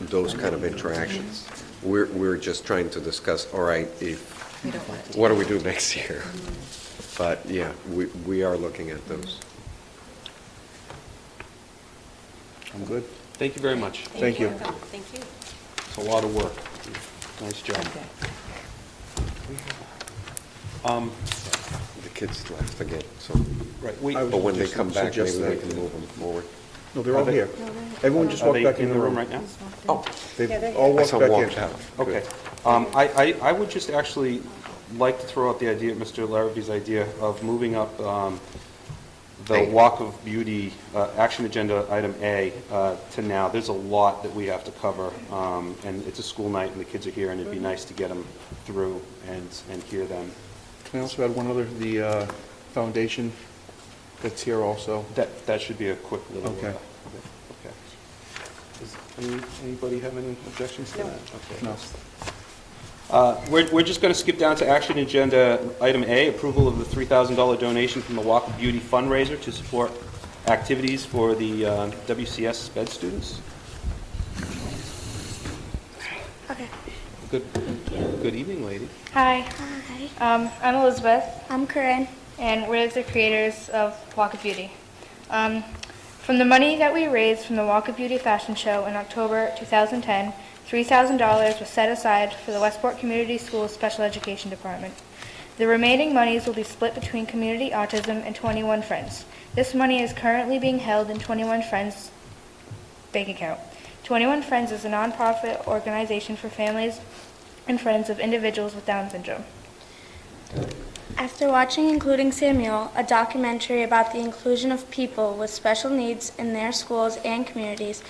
those kind of interactions. We're just trying to discuss, all right, if, We don't want it to. what do we do next year? But yeah, we are looking at those. I'm good. Thank you very much. Thank you. Thank you. It's a lot of work. Nice job. Okay. The kids left again, so, Right, wait, I was but when they just come back, maybe suggest we that- can move them forward. No, they're all Are they- here. Everyone just are walked they back in the room right now? Oh, They've Yeah, they're all I walked saw back walked in. out. Okay. Good. I would just actually like to throw out the idea, Mr. Larrabee's idea, of moving up the A. Walk of Beauty action agenda item A to now. There's a lot that we have to cover, and it's a school night, and the kids are here, and it'd be nice to get them through and hear them. Can I also add one other, the foundation that's here also? That should be a quick little... Okay. Okay. Does anybody have any objections to that? Okay. No. We're just going to skip down to action agenda item A, approval of the $3,000 donation from the Walk of Beauty fundraiser to support activities for the WCS SPED students. Okay. Good evening, lady. Hi. I'm Elizabeth, I'm Corinne. and we're the creators of Walk of Beauty. From the money that we raised from the Walk of Beauty fashion show in October 2010, $3,000 was set aside for the Westport Community Schools Special Education Department. The remaining monies will be split between Community Autism and 21 Friends. This money is currently being held in 21 Friends' bank account. 21 Friends is a nonprofit organization for families and friends of individuals with Down syndrome. After watching Including Samuel, a documentary about the inclusion of people with special needs in their schools and communities,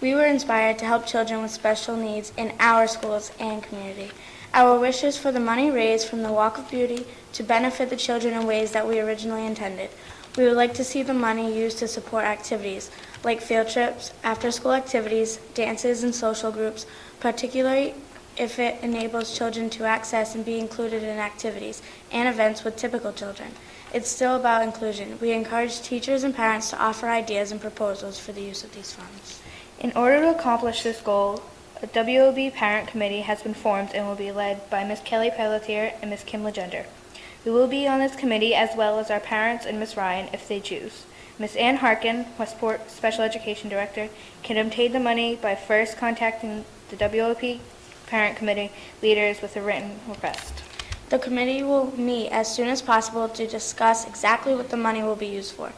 we were inspired to help children with special needs in our schools and community. Our wish is for the money raised from the Walk of Beauty to benefit the children in ways that we originally intended. We would like to see the money used to support activities like field trips, after-school activities, dances, and social groups, particularly if it enables children to access and be included in activities and events with typical children. It's still about inclusion. We encourage teachers and parents to offer ideas and proposals for the use of these funds. In order to accomplish this goal, a WOB parent committee has been formed and will be led by Ms. Kelly Pelletier and Ms. Kim Legender. We will be on this committee as well as our parents and Ms. Ryan if they choose. Ms. Ann Harkin, Westport Special Education Director, can obtain the money by first contacting the WOP parent committee leaders with a written request. The committee will meet as soon as possible to discuss exactly what the money will be used for.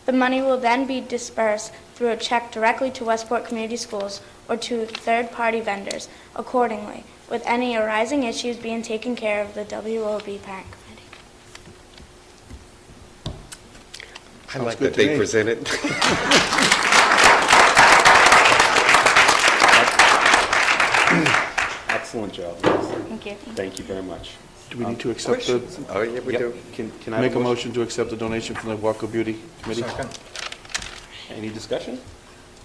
The money will then be dispersed through a check directly to Westport Community Schools or to third-party vendors accordingly, with any arising issues being taken care of the WOB parent committee. I like good that to they me. presented. Excellent job. Thank you. Thank you very much. Do we need to accept the, Oh, yeah, we Yep. do. Can I have make a motion to accept the donation from the Walk of Beauty Committee? Any discussion?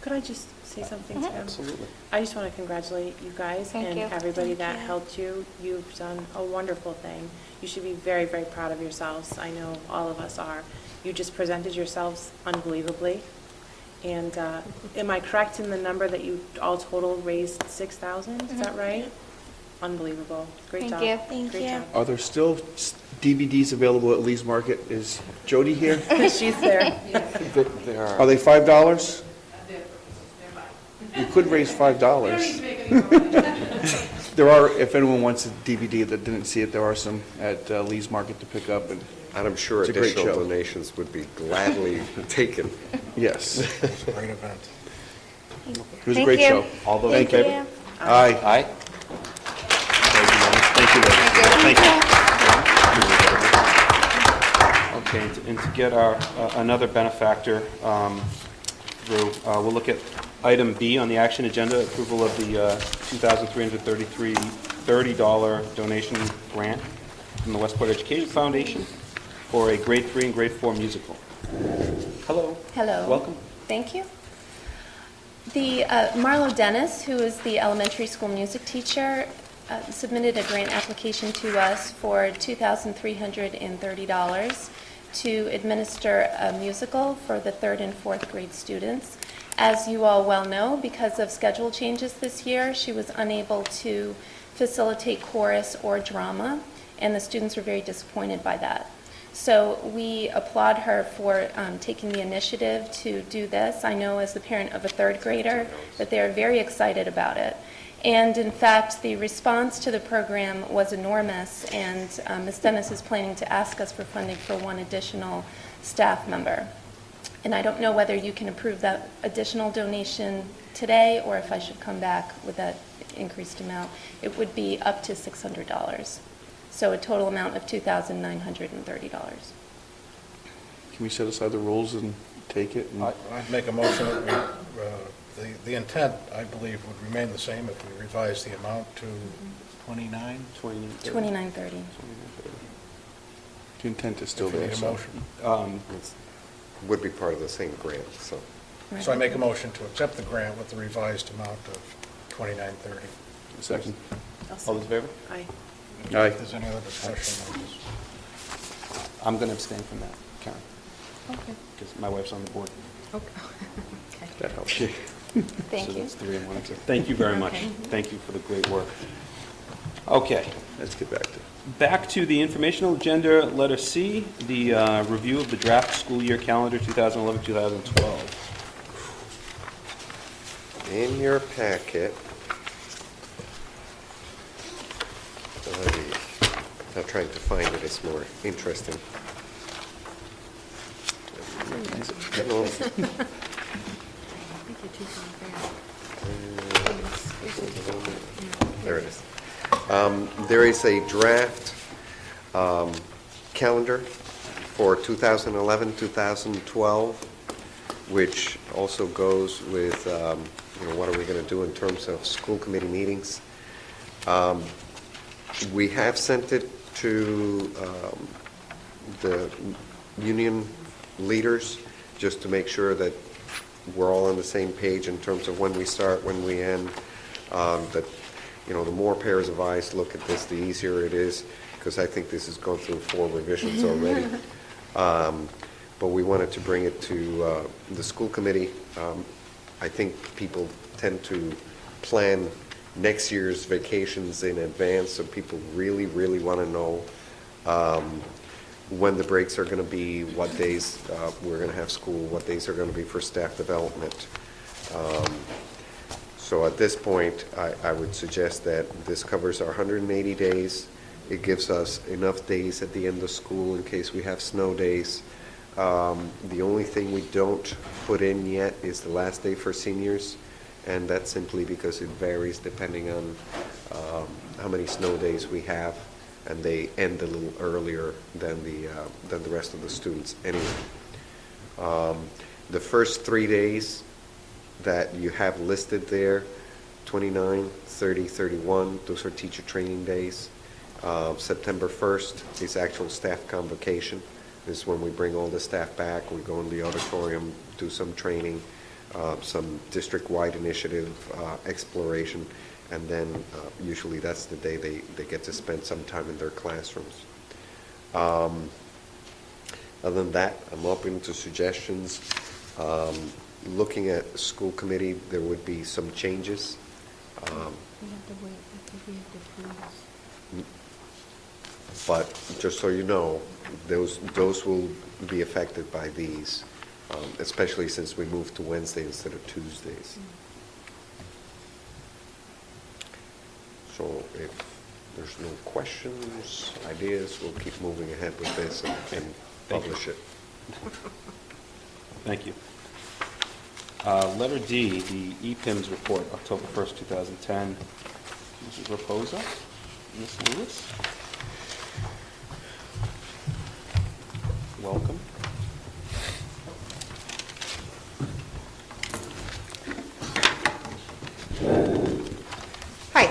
Could I just say something to him? Absolutely. I just want to congratulate you guys Thank and you. everybody that you. helped you. You've done a wonderful thing. You should be very, very proud of yourselves. I know all of us are. You just presented yourselves unbelievably. And am I correct in the number that you all total raised 6,000? Is that right? Unbelievable. Great Thank job. you. Thank Great you. job. Are there still DVDs available at Lee's Market? Is Jody here? She's there. There Are they $5? We could raise $5. There are, if anyone wants a DVD that didn't see it, there are some at Lee's Market to pick up. And And I'm sure It's a great additional show. donations would be gladly taken. yes, Great event. it was a Thank great you. show. All those in Thank you. favor? Aye. Aye. Thank you, ladies. Thank you. Okay, and to get our, another benefactor through, we'll look at item B on the action agenda, approval of the $2,330 donation grant from the Westport Education Foundation for a grade 3 and grade 4 musical. Hello. Hello. Welcome. Thank you. The Marlo Dennis, who is the elementary school music teacher, submitted a grant application to us for $2,330 to administer a musical for the 3rd and 4th grade students As you all well know, because of schedule changes this year, she was unable to facilitate chorus or drama, and the students were very disappointed by that. So we applaud her for taking the initiative to do this. I know as the parent of a third grader that they are very excited about it. And in fact, the response to the program was enormous, and Ms. Dennis is planning to ask us for funding for one additional staff member. And I don't know whether you can approve that additional donation today or if I should come back with that increased amount. It would be up to $600. So a total amount of $2,930. Can we set aside the rules and take it? And- I'd make a motion that the intent, I believe, would remain the same if we revise the amount to 29. $2,930. The intent is still If you there. need a so- motion. It would be part of the same grant, so. Right. So I make a motion to accept the grant with the revised amount of 2930. Second. All those in favor? Aye. Aye. If there's any other discussion on this. I'm going to abstain from that, Karen, Okay. because my wife's on the board. Okay. That helps. Thank So you. that's 3 and 1. Thank you very much. Thank you for the great work. Okay, Let's get back to. back to the informational agenda, letter C, the review of the draft school year calendar 2011-2012. In your packet, I'm trying to find it, it's more interesting. No. There it is. There is a draft calendar for 2011-2012, which also goes with, what are we going to do in terms of school committee meetings. We have sent it to the union leaders just to make sure that we're all on the same page in terms of when we start, when we end, that, the more pairs of eyes look at this, the easier it is, because I think this has gone through 4 revisions already. But we wanted to bring it to the school committee. I think people tend to plan next year's vacations in advance, so people really, really want to know when the breaks are going to be, what days we're going to have school, what days are going to be for staff development. So at this point, I would suggest that this covers our 180 days. It gives us enough days at the end of school in case we have snow days. The only thing we don't put in yet is the last day for seniors, and that's simply because it varies depending on how many snow days we have, and they end a little earlier than the rest of the students anyway. The first 3 days that you have listed there, 29, 30, 31, those are teacher training days. September 1st is actual staff convocation. This is when we bring all the staff back, we go in the auditorium, do some training, some district-wide initiative exploration, and then usually that's the day they get to spend some time in their classrooms. Other than that, I'm open to suggestions. Looking at school committee, there would be some changes. But just so you know, those will be affected by these, especially since we moved to Wednesday instead of Tuesdays. So if there's no questions, ideas, we'll keep moving ahead with this and publish it. Thank you. Letter D, the EPIMS report, October 1st, 2010. Mrs. Raposa, Ms. Lewis. Welcome. Hi.